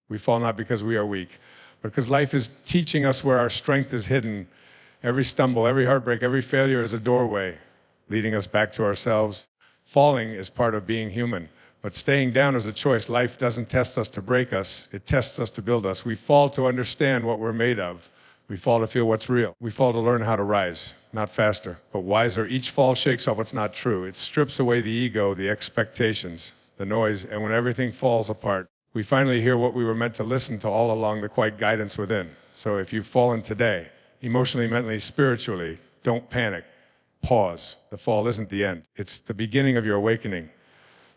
We fall not because we are weak, but because life is teaching us where our strength is hidden. Every stumble, every heartbreak, every failure is a doorway leading us back to ourselves. Falling is part of being human, but staying down is a choice. Life doesn't test us to break us, it tests us to build us. We fall to understand what we're made of. We fall to feel what's real. We fall to learn how to rise, not faster, but wiser. Each fall shakes off what's not true. It strips away the ego, the expectations, the noise, and when everything falls apart, we finally hear what we were meant to listen to all along, the quiet guidance within. So if you've fallen today, emotionally, mentally, spiritually, don't panic. Pause. The fall isn't the end. It's the beginning of your awakening.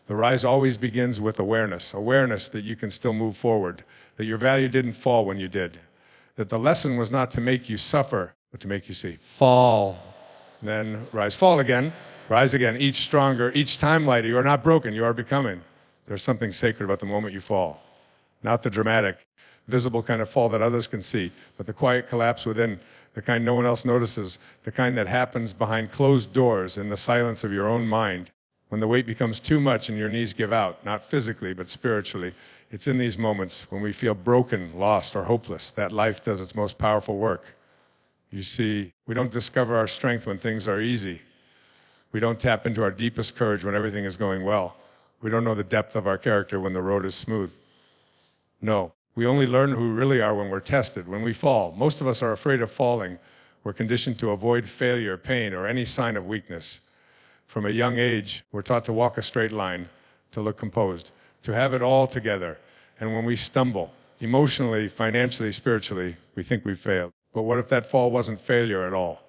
The rise always begins with awareness. Awareness that you can still move forward, that your value didn't fall when you did, that the lesson was not to make you suffer, but to make you see. Fall. Then rise. Fall again. Rise again. Each stronger, each time lighter. You are not broken. You are becoming. There's something sacred about the moment you fall. Not the dramatic, visible kind of fall that others can see, but the quiet collapse within, the kind no one else notices, the kind that happens behind closed doors in the silence of your own mind. When the weight becomes too much and your knees give out, not physically, but spiritually, it's in these moments when we feel broken, lost, or hopeless that life does its most powerful work. You see, we don't discover our strength when things are easy. We don't tap into our deepest courage when everything is going well. We don't know the depth of our character when the road is smooth. No, we only learn who we really are when we're tested, when we fall. Most of us are afraid of falling. We're conditioned to avoid failure, pain, or any sign of weakness. From a young age, we're taught to walk a straight line, to look composed, to have it all together. And when we stumble, emotionally, financially, spiritually, we think we've failed. But what if that fall wasn't failure at all?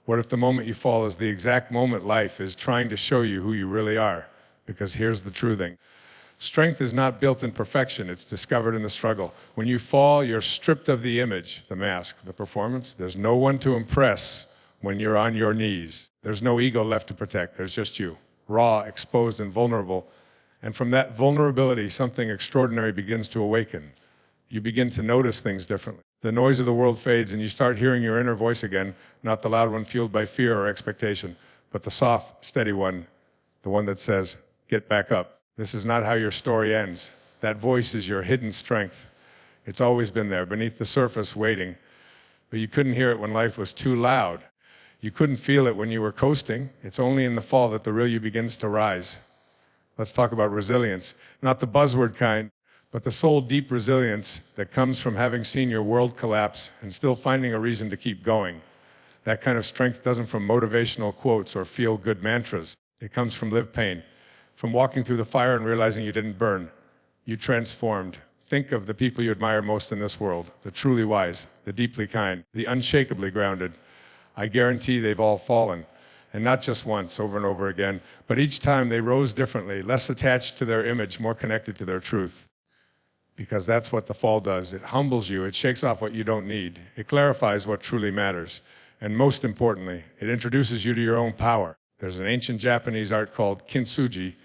What if the moment you fall is the exact moment life is trying to show you who you really are? Because here's the true thing. Strength is not built in perfection, it's discovered in the struggle. When you fall, you're stripped of the image, the mask, the performance. There's no one to impress when you're on your knees. There's no ego left to protect, there's just you, raw, exposed, and vulnerable. And from that vulnerability, something extraordinary begins to awaken. You begin to notice things differently. The noise of the world fades and you start hearing your inner voice again, not the loud one fueled by fear or expectation, but the soft, steady one, the one that says, get back up. This is not how your story ends. That voice is your hidden strength. It's always been there, beneath the surface, waiting. But you couldn't hear it when life was too loud. You couldn't feel it when you were coasting. It's only in the fall that the real you begins to rise. Let's talk about resilience. Not the buzzword kind, but the soul-deep resilience that comes from having seen your world collapse and still finding a reason to keep going. That kind of strength doesn't from motivational quotes or feel-good mantras. It comes from lived pain. From walking through the fire and realizing you didn't burn. You transformed. Think of the people you admire most in this world, the truly wise, the deeply kind, the unshakably grounded. I guarantee they've all fallen, and not just once, over and over again, but each time they rose differently, less attached to their image, more connected to their truth. Because that's what the fall does. It humbles you, it shakes off what you don't need, it clarifies what truly matters, and most importantly, it introduces you to your own power. There's an ancient Japanese art called kintsugi,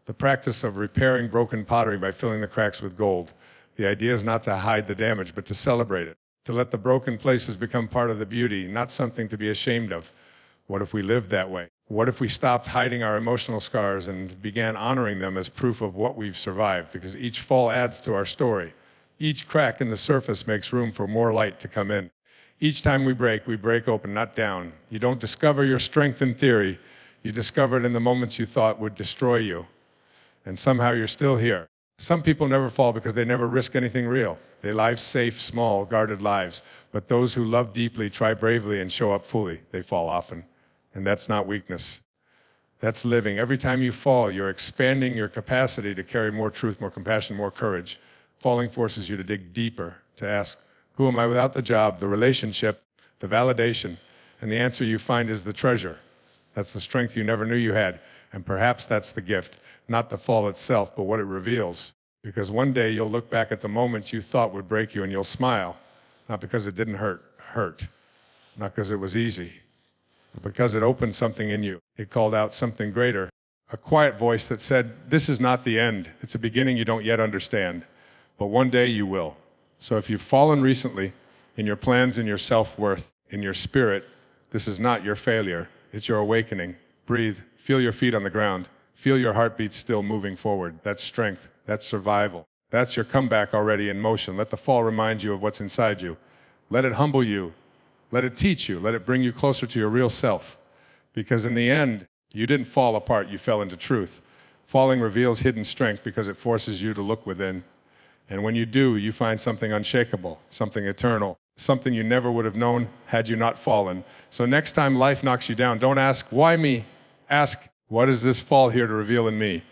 the practice of repairing broken pottery by filling the cracks with gold. The idea is not to hide the damage, but to celebrate it, to let the broken places become part of the beauty, not something to be ashamed of. What if we lived that way? What if we stopped hiding our emotional scars and began honoring them as proof of what we've survived? Because each fall adds to our story. Each crack in the surface makes room for more light to come in. Each time we break open, not down. You don't discover your strength in theory. You discover it in the moments you thought would destroy you. And somehow you're still here. Some people never fall because they never risk anything real. They live safe, small, guarded lives. But those who love deeply, try bravely, and show up fully, they fall often. And that's not weakness. That's living. Every time you fall, you're expanding your capacity to carry more truth, more compassion, more courage. Falling forces you to dig deeper, to ask, who am I without the job, the relationship, the validation? And the answer you find is the treasure. That's the strength you never knew you had. And perhaps that's the gift, not the fall itself, but what it reveals. Because one day you'll look back at the moment you thought would break you and you'll smile, not because it didn't hurt, not because it was easy, but because it opened something in you. It called out something greater, a quiet voice that said, this is not the end. It's a beginning you don't yet understand, but one day you will. So if you've fallen recently, in your plans, in your self-worth, in your spirit, this is not your failure. It's your awakening. Breathe. Feel your feet on the ground. Feel your heartbeat still moving forward. That's strength. That's survival. That's your comeback already in motion. Let the fall remind you of what's inside you. Let it humble you. Let it teach you. Let it bring you closer to your real self. Because in the end, you didn't fall apart, you fell into truth. Falling reveals hidden strength because it forces you to look within. And when you do, you find something unshakable, something eternal, something you never would have known had you not fallen. So next time life knocks you down, don't ask, why me? Ask, what is this fall here to reveal in me?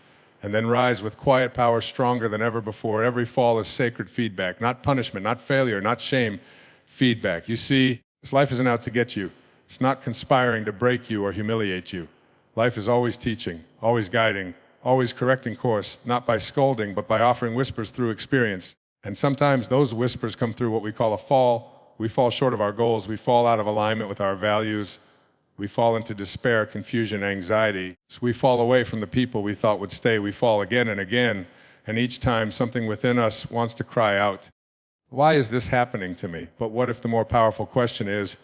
And then rise with quiet power stronger than ever before. Every fall is sacred feedback, not punishment, not failure, not shame, feedback. You see, this life isn't out to get you. It's not conspiring to break you or humiliate you. Life is always teaching, always guiding, always correcting course, not by scolding, but by offering whispers through experience. And sometimes those whispers come through what we call a fall. We fall short of our goals. We fall out of alignment with our values. We fall into despair, confusion, anxiety. So we fall away from the people we thought would stay. We fall again and again. And each time something within us wants to cry out, why is this happening to me? But what if the more powerful question is,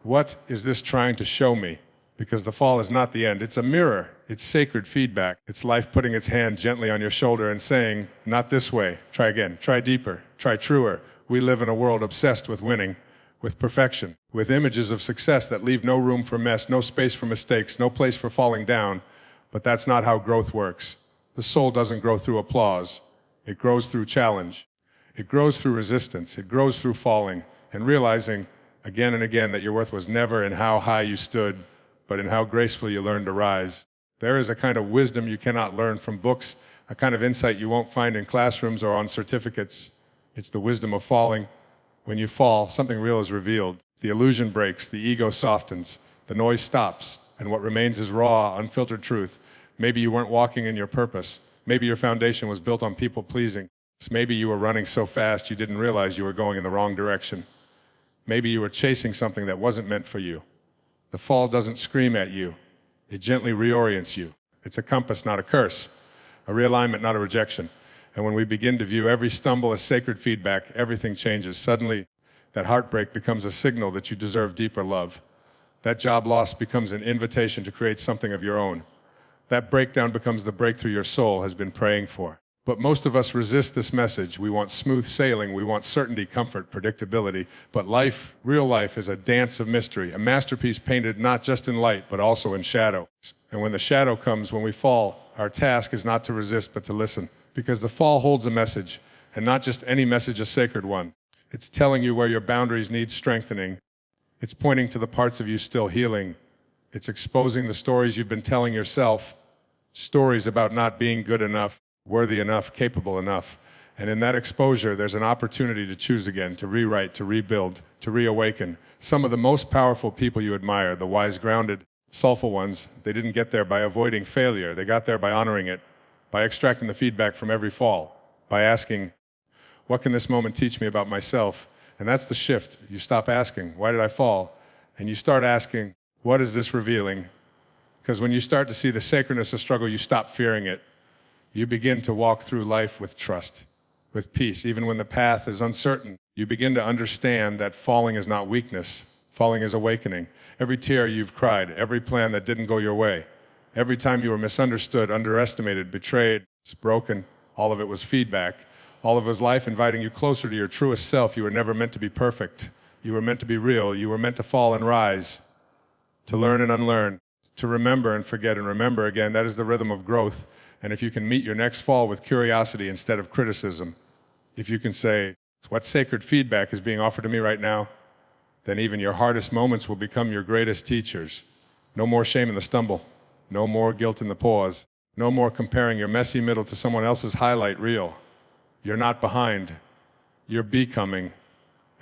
what is this trying to show me? Because the fall is not the end. It's a mirror. It's sacred feedback. It's life putting its hand gently on your shoulder and saying, not this way. Try again. Try deeper. Try truer. We live in a world obsessed with winning, with perfection, with images of success that leave no room for mess, no space for mistakes, no place for falling down. But that's not how growth works. The soul doesn't grow through applause. It grows through challenge. It grows through resistance. It grows through falling and realizing again and again that your worth was never in how high you stood, but in how gracefully you learned to rise. There is a kind of wisdom you cannot learn from books, a kind of insight you won't find in classrooms or on certificates. It's the wisdom of falling. When you fall, something real is revealed. The illusion breaks, the ego softens, the noise stops, and what remains is raw, unfiltered truth. Maybe you weren't walking in your purpose. Maybe your foundation was built on people-pleasing. Maybe you were running so fast you didn't realize you were going in the wrong direction. Maybe you were chasing something that wasn't meant for you. The fall doesn't scream at you. It gently reorients you. It's a compass, not a curse. A realignment, not a rejection. And when we begin to view every stumble as sacred feedback, everything changes. Suddenly, that heartbreak becomes a signal that you deserve deeper love. That job loss becomes an invitation to create something of your own. That breakdown becomes the breakthrough your soul has been praying for. But most of us resist this message. We want smooth sailing. We want certainty, comfort, predictability. But life, real life, is a dance of mystery, a masterpiece painted not just in light, but also in shadow. And when the shadow comes, when we fall, our task is not to resist, but to listen. Because the fall holds a message, and not just any message, a sacred one. It's telling you where your boundaries need strengthening. It's pointing to the parts of you still healing. It's exposing the stories you've been telling yourself, stories about not being good enough, worthy enough, capable enough. And in that exposure, there's an opportunity to choose again, to rewrite, to rebuild, to reawaken. Some of the most powerful people you admire, the wise, grounded, soulful ones, they didn't get there by avoiding failure. They got there by honoring it, by extracting the feedback from every fall, by asking, what can this moment teach me about myself? And that's the shift. You stop asking, why did I fall? And you start asking, what is this revealing? Because when you start to see the sacredness of struggle, you stop fearing it. You begin to walk through life with trust, with peace. Even when the path is uncertain, you begin to understand that falling is not weakness. Falling is awakening. Every tear you've cried, every plan that didn't go your way, every time you were misunderstood, underestimated, betrayed, broken, all of it was feedback. All of it was life inviting you closer to your truest self. You were never meant to be perfect. You were meant to be real. You were meant to fall and rise, to learn and unlearn, to remember and forget and remember again. That is the rhythm of growth. And if you can meet your next fall with curiosity instead of criticism, if you can say, what sacred feedback is being offered to me right now, then even your hardest moments will become your greatest teachers. No more shame in the stumble. No more guilt in the pause. No more comparing your messy middle to someone else's highlight reel. You're not behind. You're becoming.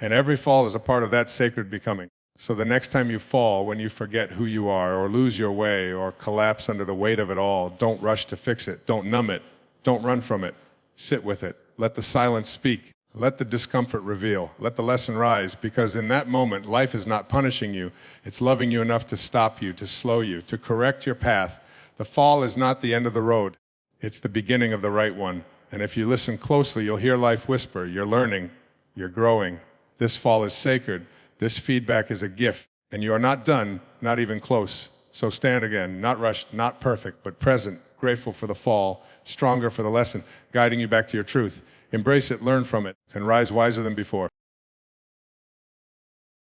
And every fall is a part of that sacred becoming. So the next time you fall, when you forget who you are or lose your way or collapse under the weight of it all, don't rush to fix it. Don't numb it. Don't run from it. Sit with it. Let the silence speak. Let the discomfort reveal. Let the lesson rise, because in that moment, life is not punishing you. It's loving you enough to stop you, to slow you, to correct your path. The fall is not the end of the road. It's the beginning of the right one. And if you listen closely, you'll hear life whisper, you're learning, you're growing. This fall is sacred. This feedback is a gift, and you are not done, not even close. So stand again, not rushed, not perfect, but present, grateful for the fall, stronger for the lesson, guiding you back to your truth. Embrace it, learn from it, and rise wiser than before.